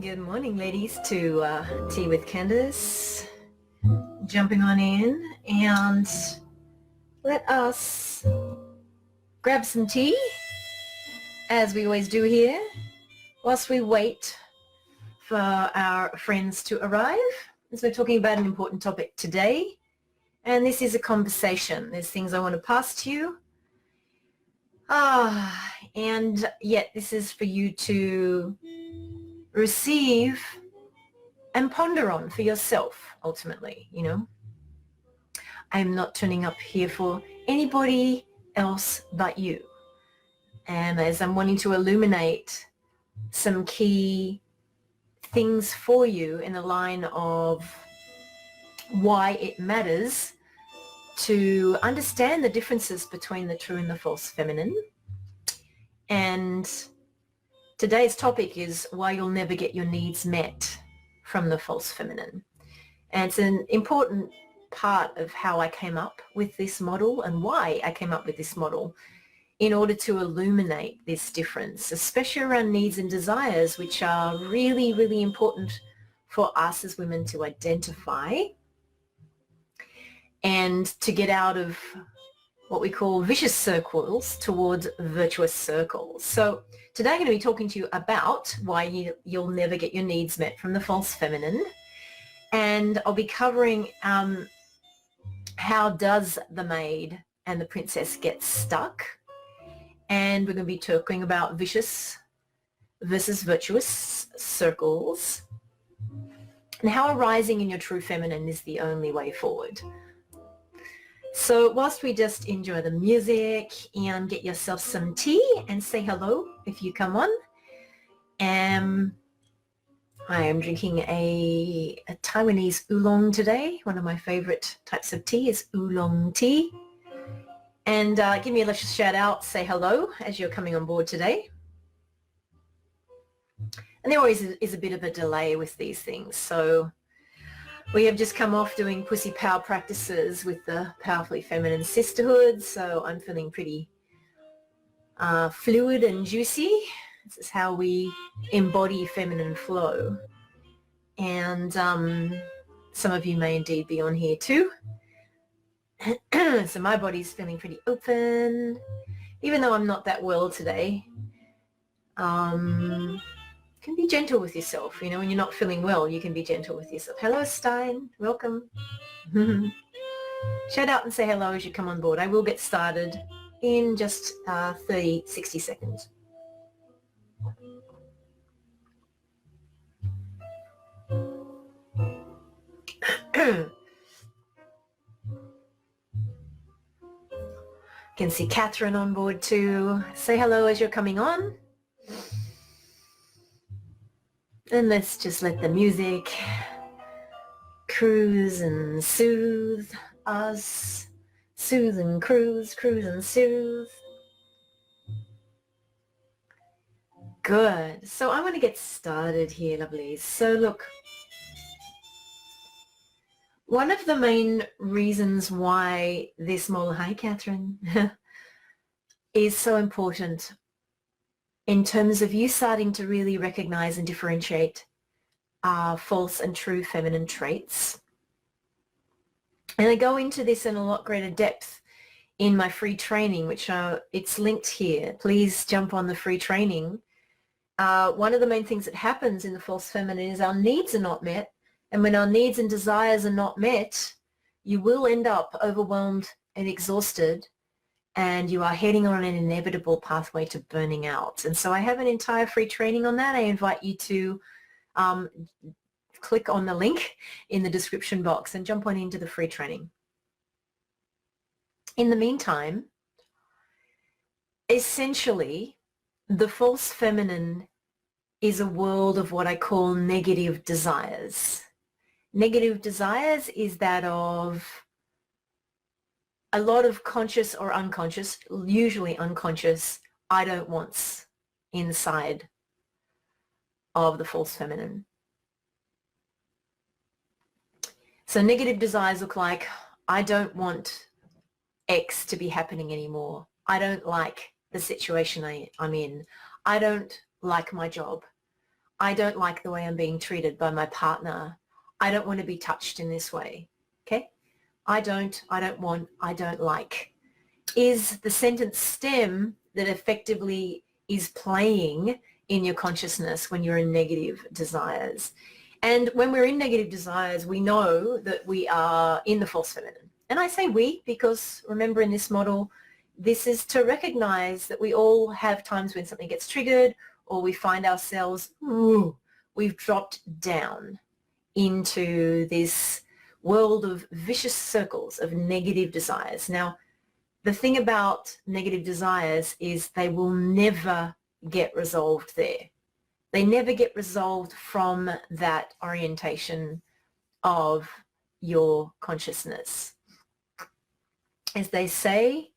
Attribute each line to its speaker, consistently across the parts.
Speaker 1: Good morning, ladies, to Tea with Candice. Jumping on in, and let us grab some tea, as we always do here, whilst we wait for our friends to arrive. As we're talking about an important topic today, and this is a conversation. There's things I want to pass to you. And yet this is for you to receive and ponder on for yourself, ultimately. You know, I'm not turning up here for anybody else but you. And as I'm wanting to illuminate some key things for you in the line of why it matters to understand the differences between the true and the false feminine. And today's topic is why you'll never get your needs met from the false feminine. And it's an important part of how I came up with this model and why I came up with this model, in order to illuminate this difference, especially around needs and desires, which are really, really important for us as women to identify and to get out of what we call vicious circles towards virtuous circles. So today I'm going to be talking to you about why you'll never get your needs met from the false feminine. And I'll be covering how does the maid and the princess get stuck. And we're going to be talking about vicious versus virtuous circles, and how arising in your true feminine is the only way forward. So whilst we just enjoy the music and get yourself some tea and say hello if you come on. I am drinking a Taiwanese oolong today. One of my favorite types of tea is oolong tea. And give me a little shout out, say hello as you're coming on board today. And there always is a bit of a delay with these things. So we have just come off doing pussy power practices with the Powerfully Feminine Sisterhood. So I'm feeling pretty fluid and juicy. This is how we embody feminine flow. And some of you may indeed be on here too. So my body's feeling pretty open, even though I'm not that well today. Can be gentle with yourself. You know, when you're not feeling well, you can be gentle with yourself. Hello, Stein. Welcome. Shout out and say hello as you come on board. I will get started in just 60 seconds. Can see Catherine on board too. Say hello as you're coming on. And let's just let the music cruise and soothe us. Soothe and cruise, cruise and soothe. Good. So I'm going to get started here, lovelies. So look, one of the main reasons why this model, hi Catherine, is so important in terms of you starting to really recognize and differentiate false and true feminine traits. And I go into this in a lot greater depth in my free training, which it's linked here. Please jump on the free training. One of the main things that happens in the false feminine is our needs are not met. And when our needs and desires are not met, you will end up overwhelmed and exhausted, and you are heading on an inevitable pathway to burning out. And so I have an entire free training on that. I invite you to click on the link in the description box and jump on into the free training. In the meantime, essentially, the false feminine is a world of what I call negative desires. Negative desires is that of a lot of conscious or unconscious, usually unconscious, I don't wants inside of the false feminine. So negative desires look like, I don't want X to be happening anymore. I don't like the situation I'm in. I don't like my job. I don't like the way I'm being treated by my partner. I don't want to be touched in this way. Okay? I don't want, I don't like, is the sentence stem that effectively is playing in your consciousness when you're in negative desires. And when we're in negative desires, we know that we are in the false feminine. And I say we because, remember, in this model, this is to recognize that we all have times when something gets triggered or we find ourselves, ooh, we've dropped down into this world of vicious circles of negative desires. Now, the thing about negative desires is they will never get resolved there. They never get resolved from that orientation of your consciousness. As they say,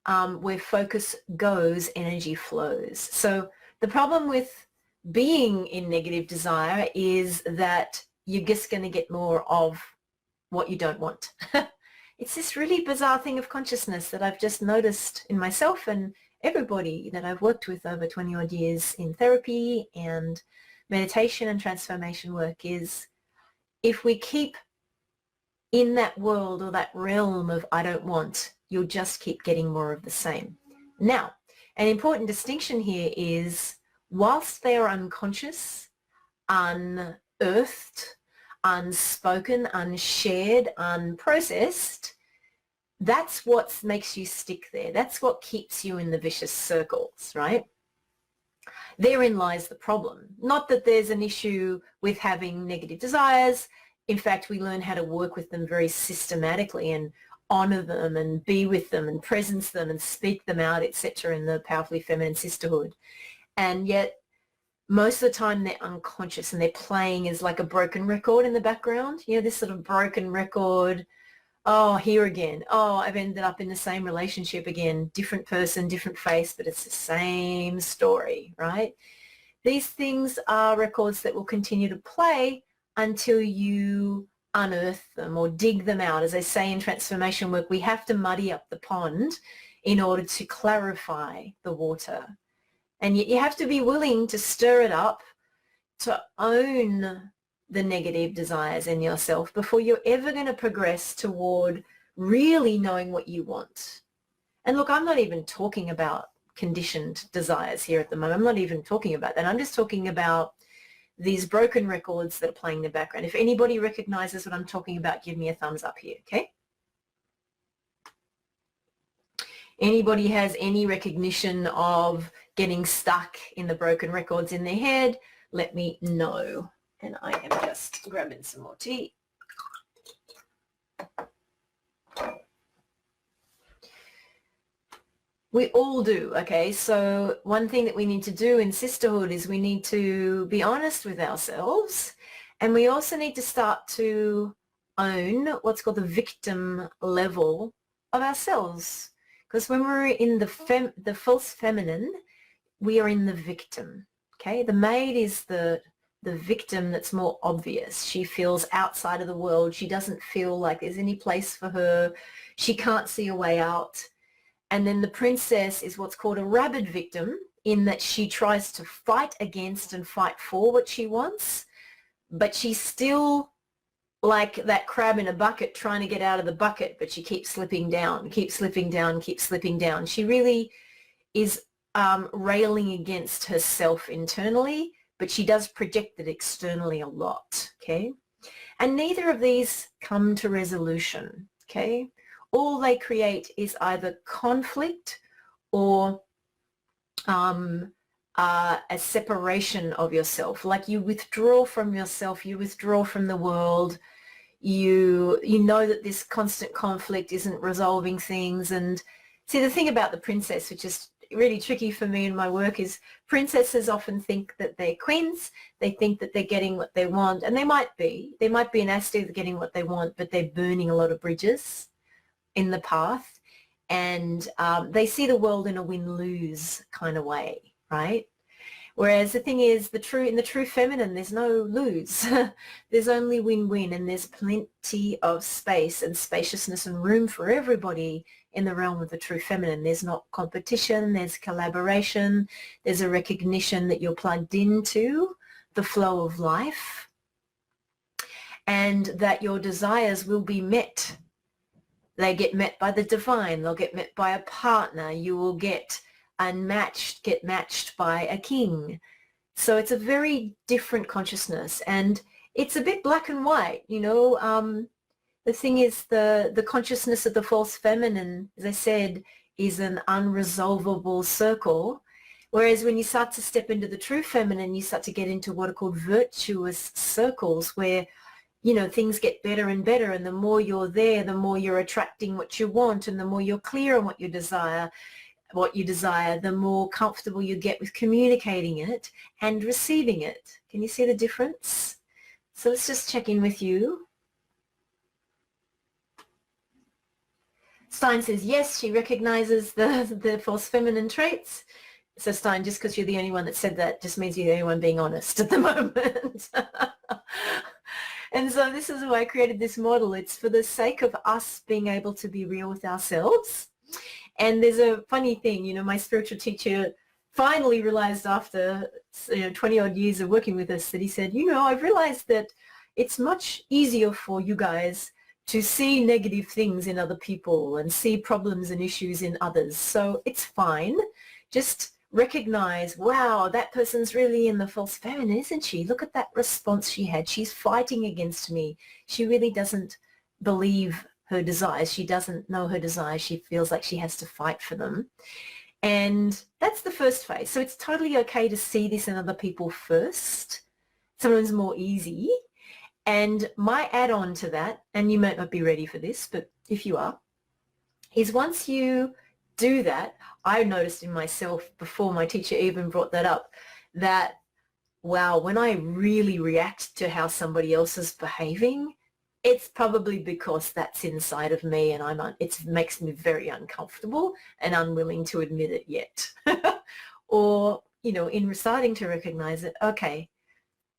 Speaker 1: where focus goes, energy flows. So the problem with being in negative desire is that you're just going to get more of what you don't want. It's this really bizarre thing of consciousness that I've just noticed in myself and everybody that I've worked with over 20 odd years in therapy and meditation and transformation work is if we keep in that world or that realm of I don't want, you'll just keep getting more of the same. Now, an important distinction here is whilst they are unconscious, unearthed, unspoken, unshared, unprocessed, that's what makes you stick there. That's what keeps you in the vicious circles, right? Therein lies the problem. Not that there's an issue with having negative desires. In fact, we learn how to work with them very systematically and honor them and be with them and presence them and speak them out, etc., in the Powerfully Feminine Sisterhood. And yet, most of the time they're unconscious and they're playing as like a broken record in the background. You know, this sort of broken record. Oh, here again. Oh, I've ended up in the same relationship again. Different person, different face, but it's the same story, right? These things are records that will continue to play until you unearth them or dig them out. As I say in transformation work, we have to muddy up the pond in order to clarify the water. And yet you have to be willing to stir it up, to own the negative desires in yourself before you're ever going to progress toward really knowing what you want. And look, I'm not even talking about conditioned desires here at the moment. I'm not even talking about that. I'm just talking about these broken records that are playing in the background. If anybody recognizes what I'm talking about, give me a thumbs up here, okay? Anybody has any recognition of getting stuck in the broken records in their head, let me know. And I am just grabbing some more tea. We all do, okay? So one thing that we need to do in sisterhood is we need to be honest with ourselves, and we also need to start to own what's called the victim level of ourselves. Because when we're in the false feminine, we are in the victim, okay? The maid is the victim that's more obvious. She feels outside of the world. She doesn't feel like there's any place for her. She can't see a way out. And then the princess is what's called a rabid victim, in that she tries to fight against and fight for what she wants, but she's still like that crab in a bucket trying to get out of the bucket, but she keeps slipping down, keeps slipping down, keeps slipping down. She really is railing against herself internally, but she does project it externally a lot, okay? And neither of these come to resolution, okay? All they create is either conflict or a separation of yourself. Like you withdraw from yourself, you withdraw from the world, you know that this constant conflict isn't resolving things. And see, the thing about the princess, which is really tricky for me in my work, is princesses often think that they're queens. They think that they're getting what they want, and they might be an aspect of getting what they want, but they're burning a lot of bridges in the path, and they see the world in a win-lose kind of way, right? Whereas the thing is, in the true feminine, there's no lose. There's only win-win, and there's plenty of space and spaciousness and room for everybody in the realm of the true feminine. There's not competition, there's collaboration, there's a recognition that you're plugged into the flow of life, and that your desires will be met. They get met by the divine. They'll get met by a partner. You will get matched by a king. So it's a very different consciousness, and it's a bit black and white, you know. The thing is, the consciousness of the false feminine, as I said, is an unresolvable circle. Whereas when you start to step into the true feminine, you start to get into what are called virtuous circles, where, you know, things get better and better. And the more you're there, the more you're attracting what you want. And the more you're clear on what you desire, the more comfortable you get with communicating it and receiving it. Can you see the difference? So let's just check in with you. Stein says, yes, she recognizes the false feminine traits. So Stein, just because you're the only one that said that just means you're the only one being honest at the moment. And so this is why I created this model. It's for the sake of us being able to be real with ourselves. And there's a funny thing, you know, my spiritual teacher finally realized after 20 odd years of working with us that he said, you know, I've realized that it's much easier for you guys to see negative things in other people and see problems and issues in others. So it's fine. Just recognize, wow, that person's really in the false feminine, isn't she? Look at that response she had. She's fighting against me. She really doesn't believe her desires. She doesn't know her desires. She feels like she has to fight for them. And that's the first phase. So it's totally okay to see this in other people first. Sometimes more easy. And my add-on to that, and you might not be ready for this, but if you are, is once you do that, I noticed in myself before my teacher even brought that up, that, wow, when I really react to how somebody else is behaving, it's probably because that's inside of me, and it makes me very uncomfortable and unwilling to admit it yet. Or, you know, in starting to recognize it, okay,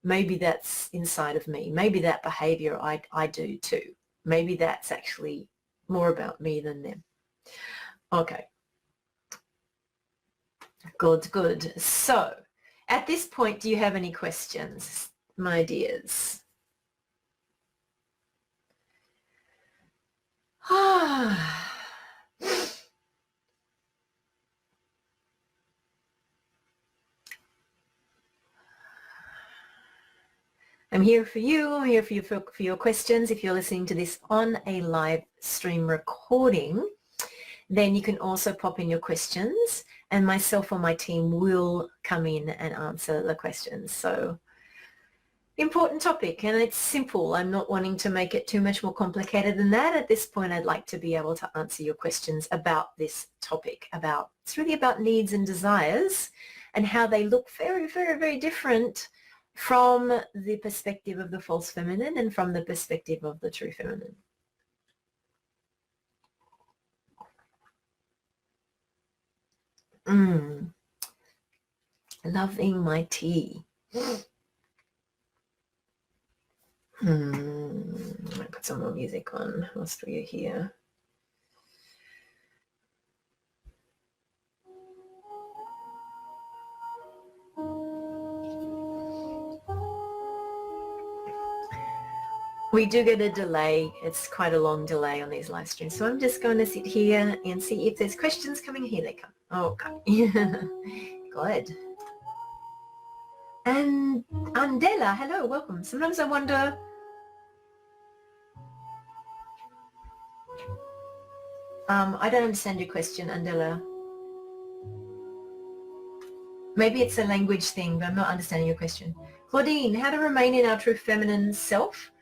Speaker 1: maybe that's inside of me. Maybe that behavior I do too. Maybe that's actually more about me than them. Okay. Good. So at this point, do you have any questions, my dears? I'm here for you. I'm here for your questions. If you're listening to this on a live stream recording, then you can also pop in your questions, and myself or my team will come in and answer the questions. So important topic, and it's simple. I'm not wanting to make it too much more complicated than that. At this point, I'd like to be able to answer your questions about this topic. It's really about needs and desires and how they look very, very, very different from the perspective of the false feminine and from the perspective of the true feminine. Loving my tea. I might put some more music on whilst we're here. We do get a delay. It's quite a long delay on these live streams. So I'm just going to sit here and see if there's questions coming. Here they come. Okay. Good. And Andela, hello, welcome. Sometimes I wonder, I don't understand your question, Andela. Maybe it's a language thing, but I'm not understanding your question. Claudine, how to remain in our true feminine self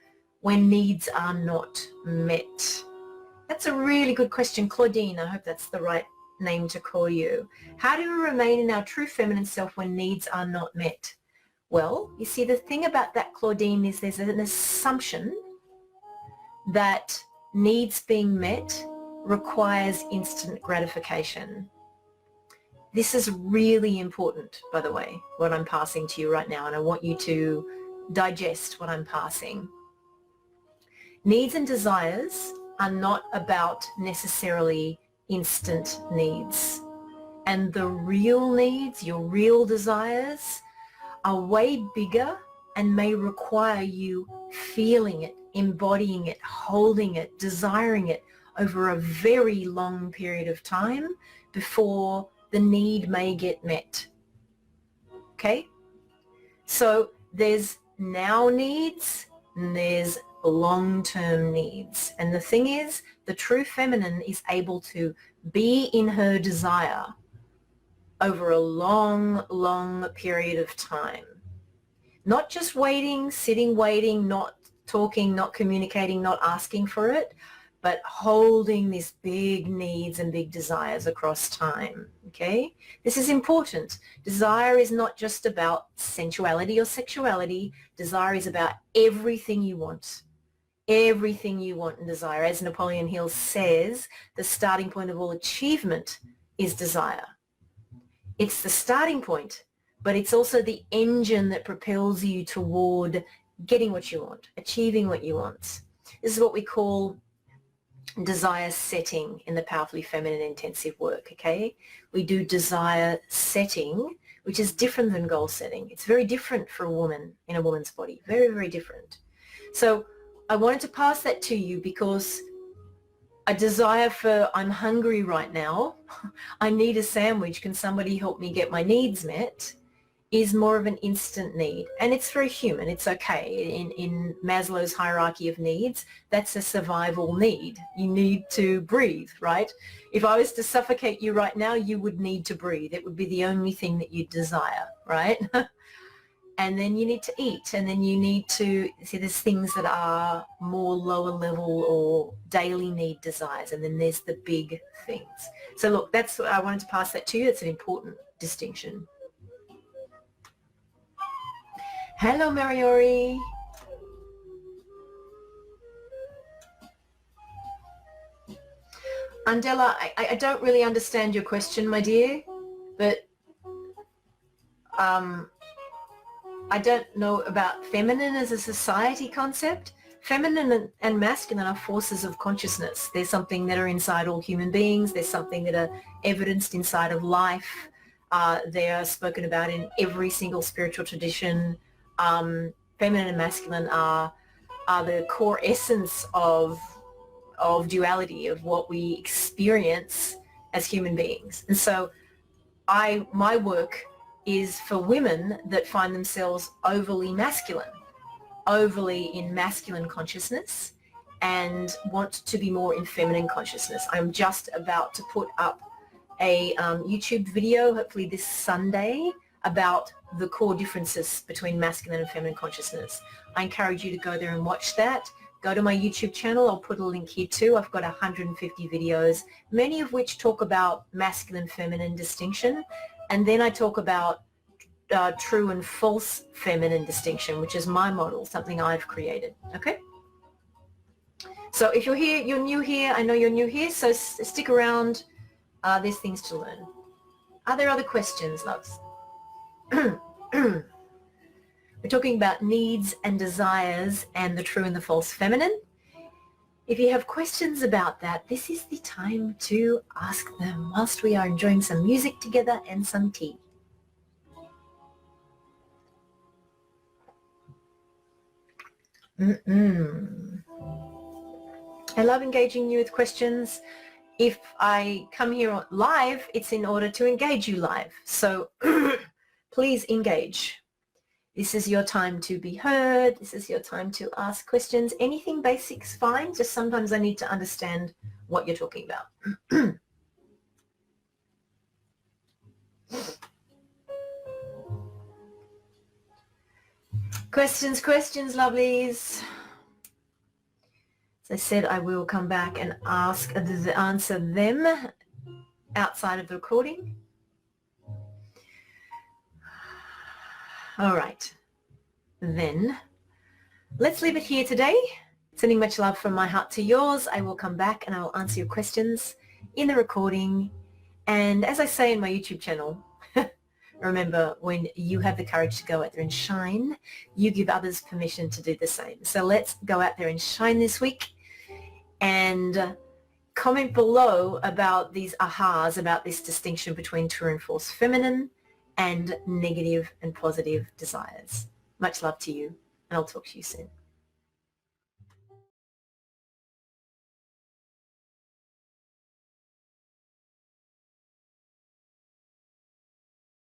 Speaker 1: when needs are not met? That's a really good question, Claudine. I hope that's the right name to call you. How do we remain in our true feminine self when needs are not met? Well, you see, the thing about that, Claudine, is there's an assumption that needs being met requires instant gratification. This is really important, by the way, what I'm passing to you right now, and I want you to digest what I'm passing. Needs and desires are not about necessarily instant needs. And the real needs, your real desires, are way bigger and may require you feeling it, embodying it, holding it, desiring it over a very long period of time before the need may get met. Okay? So there's now needs and there's long-term needs. And the thing is, the true feminine is able to be in her desire over a long, long period of time. Not just waiting, sitting, waiting, not talking, not communicating, not asking for it, but holding these big needs and big desires across time, okay? This is important. Desire is not just about sensuality or sexuality. Desire is about everything you want. Everything you want and desire. As Napoleon Hill says, the starting point of all achievement is desire. It's the starting point, but it's also the engine that propels you toward getting what you want, achieving what you want. This is what we call desire setting in the Powerfully Feminine intensive work, okay? We do desire setting, which is different than goal setting. It's very different for a woman in a woman's body, very, very different. So I wanted to pass that to you because a desire for, I'm hungry right now, I need a sandwich, can somebody help me get my needs met, is more of an instant need. And it's very human, it's okay. In Maslow's hierarchy of needs, that's a survival need. You need to breathe, right? If I was to suffocate you right now, you would need to breathe. It would be the only thing that you desire, right? And then you need to eat, and then you need to, see, there's things that are more lower level or daily need desires, and then there's the big things. So look, that's, I wanted to pass that to you. It's an important distinction. Hello, Mariori. Andela, I don't really understand your question, my dear, but I don't know about feminine as a society concept. Feminine and masculine are forces of consciousness. There's something that are inside all human beings. There's something that are evidenced inside of life. They are spoken about in every single spiritual tradition. Feminine and masculine are the core essence of duality, of what we experience as human beings. And so my work is for women that find themselves overly masculine, overly in masculine consciousness, and want to be more in feminine consciousness. I'm just about to put up a YouTube video, hopefully this Sunday, about the core differences between masculine and feminine consciousness. I encourage you to go there and watch that. Go to my YouTube channel. I'll put a link here too. I've got 150 videos, many of which talk about masculine-feminine distinction. And then I talk about true and false feminine distinction, which is my model, something I've created. Okay? So if you're here, you're new here, I know you're new here, so stick around. There's things to learn. Are there other questions, loves? We're talking about needs and desires and the true and the false feminine. If you have questions about that, this is the time to ask them whilst we are enjoying some music together and some tea. I love engaging you with questions. If I come here live, it's in order to engage you live. So please engage. This is your time to be heard. This is your time to ask questions. Anything basic's fine. Just sometimes I need to understand what you're talking about. Questions, lovelies. As I said, I will come back and answer them outside of the recording. All right, then let's leave it here today. Sending much love from my heart to yours. I will come back and I will answer your questions in the recording. And as I say in my YouTube channel, remember, when you have the courage to go out there and shine, you give others permission to do the same. So let's go out there and shine this week, and comment below about these ahas, about this distinction between true and false feminine, and negative and positive desires. Much love to you, and I'll talk to you soon.